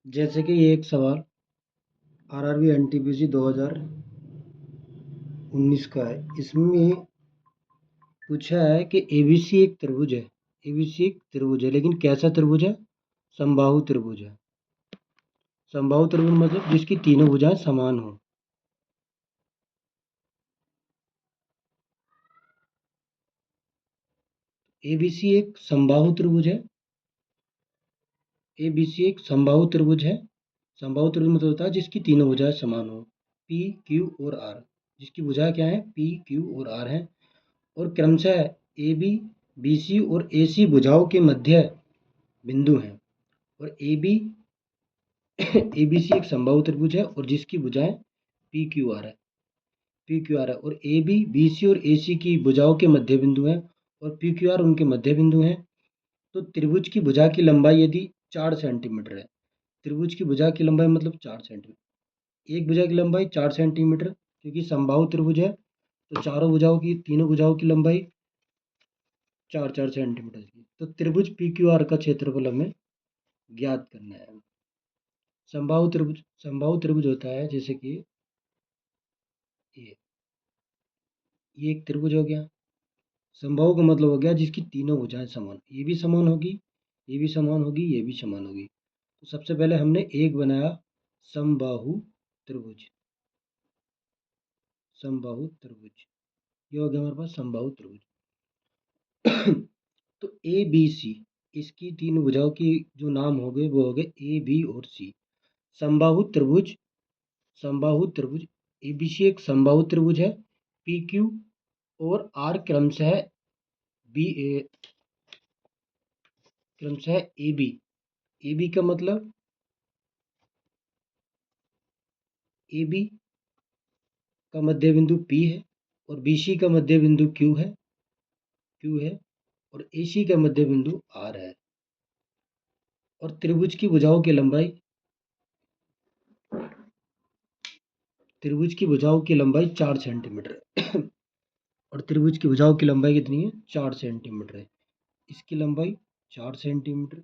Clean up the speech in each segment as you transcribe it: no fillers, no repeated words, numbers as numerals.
जैसे कि ये एक सवाल आरआरबी एनटीपीसी 2019 का है। इसमें पूछा है कि एबीसी एक त्रिभुज है। एबीसी एक त्रिभुज है, लेकिन कैसा त्रिभुज है? समबाहु त्रिभुज है। समबाहु त्रिभुज मतलब जिसकी तीनों भुजाएं समान हो। एबीसी एक समबाहु त्रिभुज है। एबीसी एक समबाहु त्रिभुज है। समबाहु त्रिभुज मतलब होता है जिसकी तीनों भुजाएं समान हो। पी क्यू और आर, जिसकी भुजाएं क्या है? पी क्यू और आर है। और क्रमशः ए बी, बी सी और ए सी भुजाओं के मध्य बिंदु हैं। और A B A B C एक समबाहु त्रिभुज है और जिसकी भुजाएं पी क्यू आर है। पी क्यू आर है और ए बी, बी सी और ए सी की भुजाओं के मध्य बिंदु हैं और पी क्यू आर उनके मध्य बिंदु हैं। तो त्रिभुज की भुजा की लंबाई यदि 4 सेंटीमीटर है, त्रिभुज की भुजा की लंबाई मतलब 4 सेंटीमीटर, एक भुजा की लंबाई 4 सेंटीमीटर, क्योंकि समबाहु त्रिभुज है तो चारों भुजाओं की, तीनों भुजाओं की लंबाई 4 4 सेंटीमीटर की। तो त्रिभुज पी क्यू आर का क्षेत्रफल हमें ज्ञात करना है। समबाहु त्रिभुज होता है जैसे कि ये ये एक त्रिभुज हो गया। समबाहु का मतलब हो गया जिसकी तीनों भुजाएं समान, ये भी समान होगी, ये भी समान होगी, ये भी समान होगी। तो सबसे पहले हमने एक बनाया समबाहु त्रिभुज। समबाहु त्रिभुज ये हो गया हमारे पास समबाहु त्रिभुज। तो ए बी सी, इसकी तीन भुजाओं की जो नाम हो गए वो हो गए ए बी और सी। समबाहु त्रिभुज, समबाहु त्रिभुज एबीसी एक समबाहु त्रिभुज है। पी क्यू और आर क्रमशः ए बी। ए बी का मतलब ए बी का मध्य बिंदु पी है और बी सी का मध्य बिंदु क्यू है और ए सी का मध्य बिंदु आर है। और त्रिभुज की भुजाओं की लंबाई, त्रिभुज की भुजाओं की लंबाई 4 सेंटीमीटर है। और त्रिभुज की भुजाओं की लंबाई कितनी है? 4 सेंटीमीटर है। इसकी लंबाई 4 सेंटीमीटर,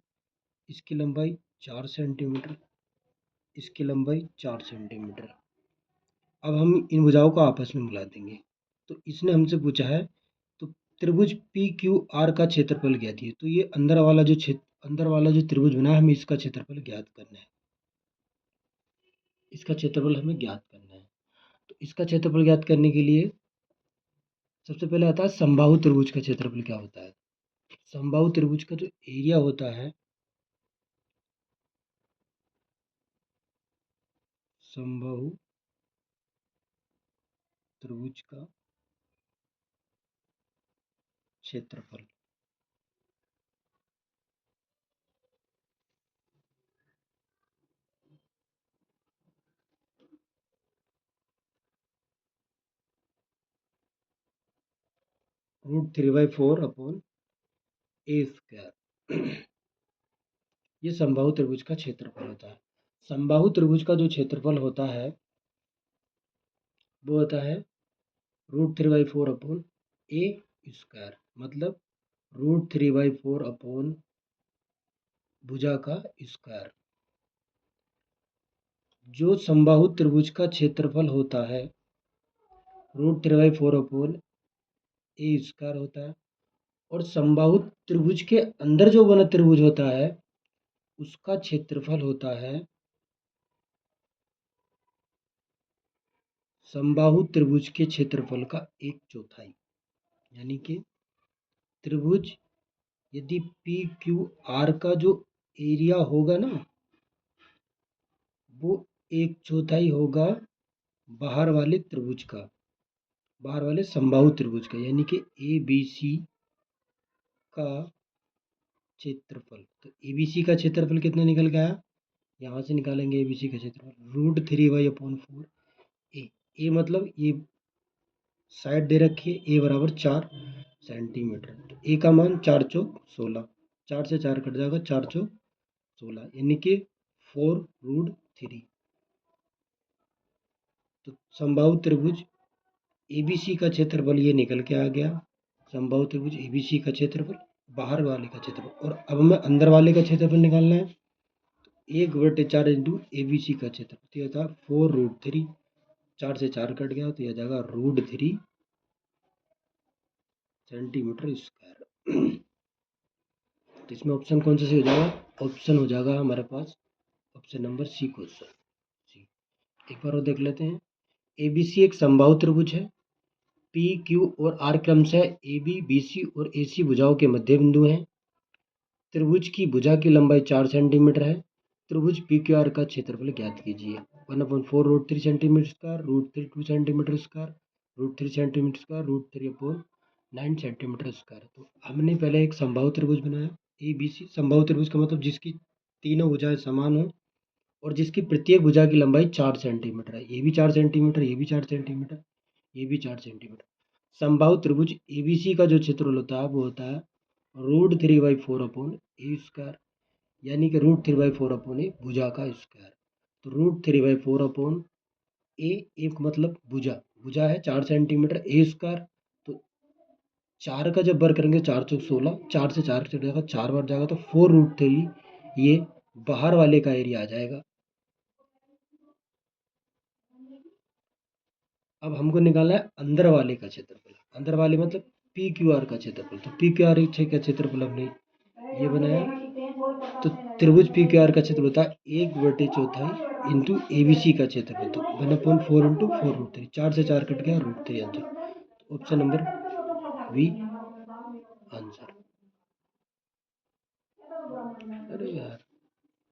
इसकी लंबाई 4 सेंटीमीटर, इसकी लंबाई 4 सेंटीमीटर। अब हम इन भुजाओं को आपस में मिला देंगे। तो इसने हमसे पूछा है तो त्रिभुज पी क्यू आर का क्षेत्रफल ज्ञात है। तो ये अंदर वाला जो त्रिभुज बना है हमें इसका क्षेत्रफल ज्ञात करना है। इसका क्षेत्रफल हमें ज्ञात करना है। तो इसका क्षेत्रफल ज्ञात करने के लिए सबसे पहले आता है समबाहु त्रिभुज का क्षेत्रफल क्या होता है। समबाहु त्रिभुज का जो एरिया होता है, समबाहु त्रिभुज का क्षेत्रफल √3/4 अपॉन ए स्क्वायर। ये समबाहु त्रिभुज का क्षेत्रफल होता है। समबाहु त्रिभुज का जो क्षेत्रफल होता है वो होता है √3/4 अपॉन ए स्क्वायर, मतलब √3/4 अपॉन भुजा का स्क्वायर। जो समबाहु त्रिभुज का क्षेत्रफल होता है √3/4 अपॉन ए स्क्वायर होता है। और समबाहु त्रिभुज के अंदर जो बना त्रिभुज होता है उसका क्षेत्रफल होता है समबाहु त्रिभुज के क्षेत्रफल का 1/4। यानी कि त्रिभुज यदि पी क्यू आर का जो एरिया होगा ना वो 1/4 होगा बाहर वाले त्रिभुज का, बाहर वाले समबाहु त्रिभुज का, यानी कि ए बी सी का क्षेत्रफल। तो ए बी सी का क्षेत्रफल कितना निकल गया? यहाँ से निकालेंगे ए बी सी का क्षेत्रफल √3/4 ए। ए मतलब ये साइड दे रखी है, ए बराबर 4 सेंटीमीटर। तो ए का मान 4 चौक 16, 4 से 4 कट जाएगा, 4 चौक 16, यानी कि 4√3। तो समबाहु त्रिभुज एबीसी का क्षेत्रफल ये निकल के आ गया। समबाहु त्रिभुज एबीसी का क्षेत्रफल, बाहर वाले का क्षेत्रफल। और अब हमें अंदर वाले का क्षेत्रफल निकालना है। 1/4 इंटू ए बी सी का क्षेत्रफल, तो यह था 4√3, 4 से 4 कट गया तो यह जाएगा √3 सेंटीमीटर स्क्वायर। तो इसमें ऑप्शन कौन सा सही हो जाएगा? ऑप्शन हो जाएगा हमारे पास ऑप्शन नंबर सी क्वेश्चन सी। एक बार और देख लेते हैं। एबीसी एक समबाहु त्रिभुज है। पी क्यू और आर क्रमशः ए बी बी सी और ए सी भुजाओं के मध्य बिंदु हैं। त्रिभुज की भुजा की लंबाई 4 सेंटीमीटर है। त्रिभुज पी क्यू आर का क्षेत्रफल ज्ञात कीजिए। 1/4 √3 centimetre square, √3 2 centimetre square, √3 centimetre square, √3/9 centimetre square. तो हमने पहले एक समबाहु त्रिभुज बनाया ए बी सी। समबाहु त्रिभुज का मतलब जिसकी तीनों भुजाएं समान हो और जिसकी प्रत्येक भुजा की लंबाई 4 सेंटीमीटर है। ये भी 4 सेंटीमीटर, ये भी 4 सेंटीमीटर, ये भी 4 सेंटीमीटर। समबाहु त्रिभुज एबीसी का जो क्षेत्रफल होता है वो होता है √3/4/a², यानी कि √3/4/a भुजा का स्क्वायर। तो √3/4/a, एक मतलब भुजा, भुजा है 4 सेंटीमीटर, a²। तो 4 का जब वर्ग करेंगे 4 चौक 16, 4 से 4 कट जाएगा, 4 बार जाएगा तो 4√3 ये बाहर वाले का एरिया आ जाएगा। अब हमको निकालना है अंदर वाले का क्षेत्रफल। अंदर वाले मतलब पी क्यू आर का क्षेत्रफल। तो पी क्यू आर का क्षेत्रफल हमने ये बनाया। तो त्रिभुज पी क्यू आर का क्षेत्रफल होता है 1/4 इंटू ए बी सी का क्षेत्रफल। तो 1/4 इंटू 4√3, 4 से 4 कट गया, √3 answer. Option number B answer.